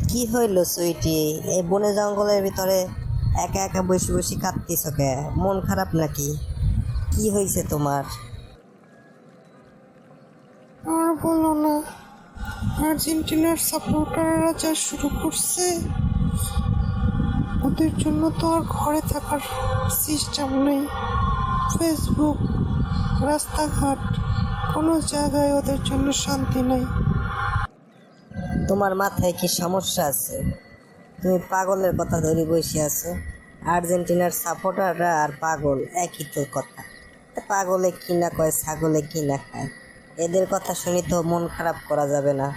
কি হইল সুইটি? এই বনে জঙ্গলের ভিতরে একা একা বসে বসে কাঁদতেছ কে? মন খারাপ নাকি? কি হয়েছে তোমার? আর বলো না, আর্জেন্টিনার সাপোর্টাররা যা শুরু করছে, ওদের জন্য তো আর ঘরে থাকার সিস্টেম নেই। ফেসবুক, রাস্তাঘাট, কোনো জায়গায় ওদের জন্য শান্তি নেই। তোমার মাথায় কি সমস্যা আছে? তুমি পাগলের কথা ধরে বসে আছো। আর্জেন্টিনার সাপোর্টাররা আর পাগল একই তো কথা। পাগলে কি না কয়, ছাগলে কি না খায়। এদের কথা শুনি তো মন খারাপ করা যাবে না।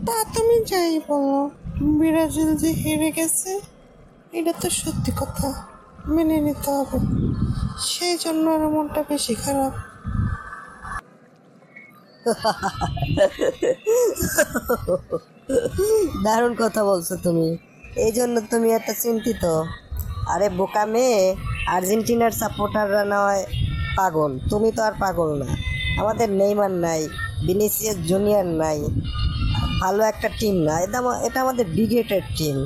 তা তুমি যাই বলো, ব্রাজিল যে হেরে গেছে, এটা তো সত্যি কথা, মেনে নিতে হবে। সেই জন্য আর মনটা বেশি খারাপ। দারুণ কথা বলছো তুমি। এই জন্য তুমি এত চিন্তিত? আরে বোকা মেয়ে, আর্জেন্টিনার সাপোর্টাররা নয় পাগল, তুমি তো আর পাগল না। আমাদের নেইমার নাই, ভিনিসিয়াস জুনিয়র নাই, ভালো একটা টিম না। এটা আমাদের ব্রিগেডের টিম।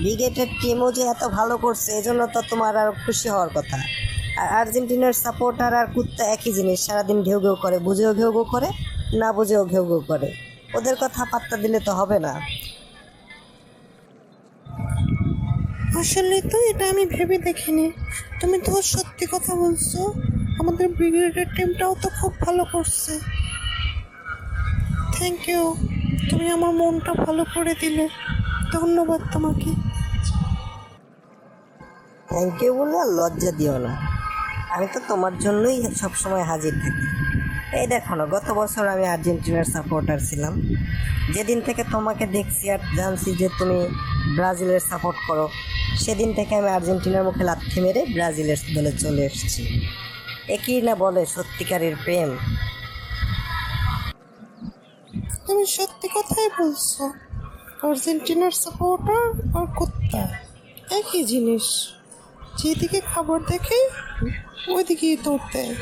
ব্রিগেডের টিমও যে এত ভালো করছে, এই জন্য তো তোমার আর খুশি হওয়ার কথা। আর আর্জেন্টিনার সাপোর্টার আর কুত্তা একই জিনিস, সারাদিন ঘেউ ঘেউ করে, বুঝেও ঘেউ ঘেউ করে, না বুঝেও ঘেউ ঘেউ করে। ওদের কথা পাত্তা দিলে তো হবে না। আসলে তো এটা আমি ভেবে দেখিনি। তুমি তো সত্যি কথা বলছো, আমাদের ব্রিগেডের টিমটাও তো খুব ভালো করছে। থ্যাংক ইউ, তুমি আমার মনটা ভালো করে দিলে। ধন্যবাদ তোমাকে। থ্যাংক ইউ বলে আর লজ্জা দিও না। আমি তো তোমার জন্যই সবসময় হাজির থাকি। এই দেখো না, গত বছর আমি আর্জেন্টিনার সাপোর্টার ছিলাম। যেদিন থেকে তোমাকে দেখছি আর জানছি যে তুমি ব্রাজিলের সাপোর্ট করো, সেদিন থেকে আমি আর্জেন্টিনার মুখে লাথি মেরে ব্রাজিলের দলে চলে এসেছি। একই না বলে সত্যিকারের প্রেম। তুমি সত্যি কথাই বলছো, আর্জেন্টিনার সাপোর্টার আর কুত্তা একই জিনিস। যেদিকে খাবার দেখে ওইদিকেই দৌড় দেয়।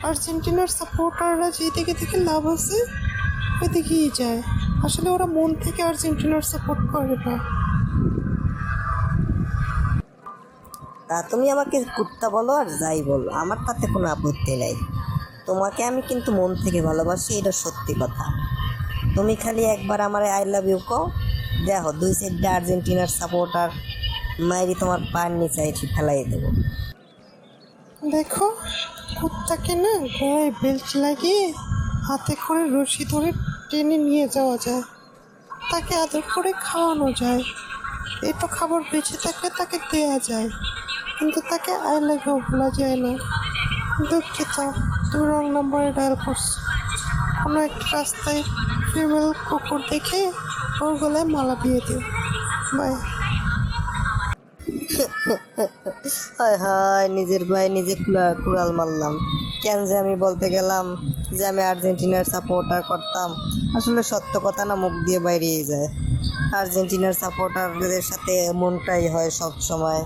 আর্জেন্টিনার সাপোর্টাররা যেদিকে থেকে লাভ আছে ওইদিকেই যায়। আসলে ওরা মন থেকে আর্জেন্টিনার সাপোর্ট করে না। তা তুমি আমাকে কুত্তা বলো আর যাই বলো, আমার তাতে কোনো আপত্তি নেই। তোমাকে আমি কিন্তু মন থেকে ভালোবাসি, এটা সত্যি কথা। তুমি খালি একবার আমার আই লাভ ইউ কও, দেখো দুই সাইডে আর্জেন্টিনার সাপোর্টার মাইরি তোমার পায়ের নিচে এসে ফেলাই দেবো। দেখো, কুত্তাকে না গলায় বেল্ট লাগিয়ে হাতে করে রশি ধরে টেনে নিয়ে যাওয়া যায়, তাকে আদর করে খাওয়ানো যায়। এই তো খাবার বেঁচে থাকলে তাকে দেয়া যায়, কিন্তু তাকে আই লাভ ইউ বলা যায় না। দুঃখিত, তুমি রং নাম্বারে ডায়াল করছো। কোনো একটা রাস্তায় ফিমেল কুকুর দেখে ওর গলায় মালা দিয়ে দিও। বাই। হায় হায়, নিজের ভাই নিজে কুড়াল মারলাম। কেন যে আমি বলতে গেলাম যে আমি আর্জেন্টিনার সাপোর্টার করতাম, আসলে সত্য কথা না মুখ দিয়ে বাইরেই যায়। আর্জেন্টিনার সাপোর্টারদের সাথে এমনটাই হয় সব সময়।